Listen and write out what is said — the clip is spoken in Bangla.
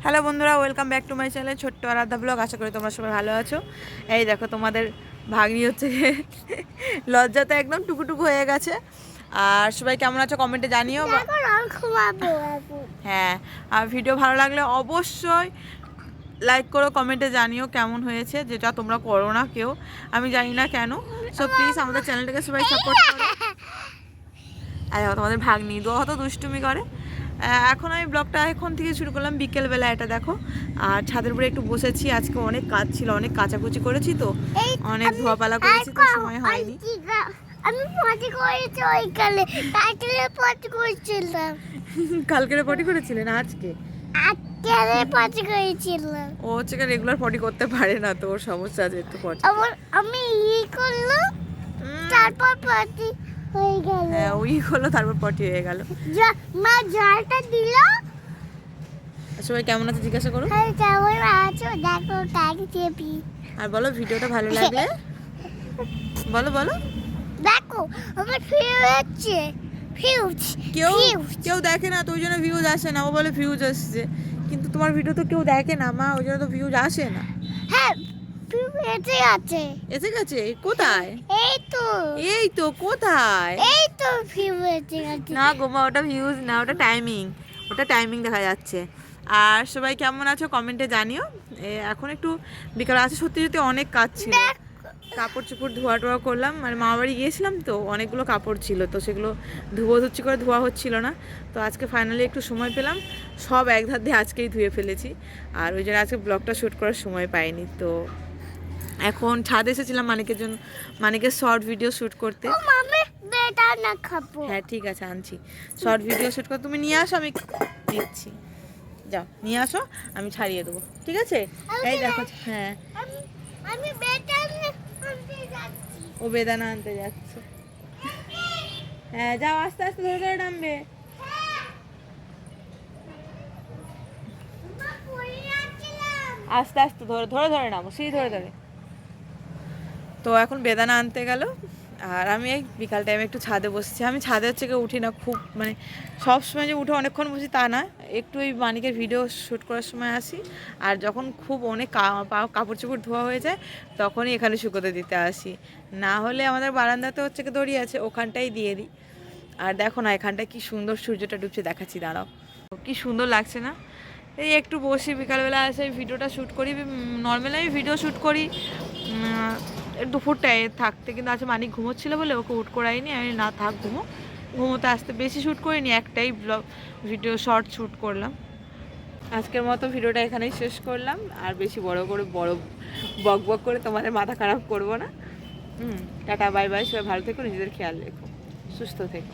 হ্যালো বন্ধুরা, welcome back to my channel ছোট্ট আরাধ্যা ব্লগ। আশা করি তোমরা সবাই ভালো আছো। এই দেখো তোমাদের ভাগ্নি হচ্ছে লজ্জাতে একদম টুকুটুকু হয়ে গেছে। আর সবাই কেমন আছো কমেন্টে জানিও। হ্যাঁ, আর ভিডিও ভালো লাগলে অবশ্যই লাইক করো, কমেন্টে জানিও কেমন হয়েছে, যেটা তোমরা করো না কেউ, আমি জানি না কেন। সো প্লিজ আমাদের চ্যানেলটাকে সবাই সাপোর্ট করো। আর তোমাদের ভাগ্নি অত দুষ্টুমি করে। এখন আমি ব্লগটা এখন থেকে শুরু করলাম বিকেলবেলা। এটা দেখো, আর ছাদের উপরে একটু বসেছি। আজকে অনেক কাজ ছিল, অনেক কাচাকুচি করেছি, তো অনেক ধোয়াপালা করেছি, তো সময় হয়নি। আমি পটি করেছি ওইকালে, কালকে পটি করেছিলাম। কালকের পটি করেছিলেন? আজকে আজকে পটি করেছিলাম। ও হচ্ছে রেগুলার পটি করতে পারে না, তো ওর সমস্যা আছে একটু পটি। আমি করলাম, তারপর পটি হয়ে গেল। হ্যাঁ, ওই হলো, তারপর পটি হয়ে গেল। মা জলটা দিল। সবাই কেমন আছে জিজ্ঞাসা করো। হ্যাঁ, কেমন আছো দেখো কাকে চেপি। আর বলো ভিডিওটা ভালো লাগলে বলো বলো। দেখো আমার ফিউজ হচ্ছে, ফিউজ। কেউ দেখে না, তো ওই জন্য ভিউজ আসে না। ও বলে ভিউজ আসছে, কিন্তু তোমার ভিডিও তো কেউ দেখে না মা, ওই জন্য তো ভিউজ আসে না। হ্যাঁ, ফিউজ এসে গেছে কোথায়? এই তো কোথায়? এই তো ফিউজ এসে গেছে। না গো মা, ওটা ভিউজ না, ওটা টাইমিং দেখা যাচ্ছে। আর সবাই কেমন আছো কমেন্টে জানিও। এখন একটু বিকাল আছে, সত্যি সত্যি অনেক কাজ ছিল। কাপড় চোপড় ধোয়া টোয়া করলাম, মানে মামা বাড়ি গিয়েছিলাম, তো অনেকগুলো কাপড় ছিল, তো সেগুলো ধুচ্ছি করে ধোয়া হচ্ছিল না। তো আজকে ফাইনালি একটু সময় পেলাম, সব এক ধার দিয়ে আজকেই ধুয়ে ফেলেছি। আর ওই জন্য আজকে ব্লগটা শ্যুট করার সময় পাইনি। তো এখন ছাদে এসেছিলাম মানিকের শর্ট ভিডিও শ্যুট করতে। হ্যাঁ ঠিক আছে, আনছি শর্ট ভিডিও শ্যুট করতে। তুমি নিয়ে আসো, আমি দিচ্ছি। যাও নিয়ে আসো, আমি ছাড়িয়ে দেবো, ঠিক আছে? এই দেখো। হ্যাঁ, ও বেদানা আনতে যাচ্ছে। হ্যাঁ যাও, আস্তে আস্তে ধরে ধরে নামবে। আস্তে আস্তে ধরে ধরে ধরে নামো, সিঁড়ি ধরে ধরে। তো এখন বেদানা আনতে গেল, আর আমি এই বিকাল টাইমে একটু ছাদে বসছি। আমি ছাদে হচ্ছে গিয়ে উঠি না খুব, মানে সব সময় যে উঠে অনেকক্ষণ বসি তা না, একটু ওই মানিকের ভিডিও শ্যুট করার সময় আসি। আর যখন খুব অনেক কাপড় চোপড় ধোয়া হয়ে যায়, তখনই এখানে শুকোতে দিতে আসি। না হলে আমাদের বারান্দাতে হচ্ছে কি দড়ি আছে, ওখানটাই দিয়ে দিই। আর দেখো না, এখানটায় কি সুন্দর সূর্যটা ডুবছে, দেখাচ্ছি দাঁড়াও, কি সুন্দর লাগছে না? এই একটু বসি, বিকালবেলা এসে ভিডিওটা শ্যুট করি। নর্মালি আমি ভিডিও শ্যুট করি দুপুরটায় থাকতে, কিন্তু আজ মানিক ঘুমোচ্ছিল বলে ওকে উঠ করাইনি। আমি না থাক, ঘুমোতে আসতে বেশি শ্যুট করিনি, একটাই ভিডিও শর্ট শ্যুট করলাম। আজকের মতো ভিডিওটা এখানেই শেষ করলাম। আর বেশি বড় বক করে তোমাদের মাথা খারাপ করবো না। টাটা, বাই বাই, সবাই ভালো থেকো, নিজেদের খেয়াল রেখো, সুস্থ থেকো।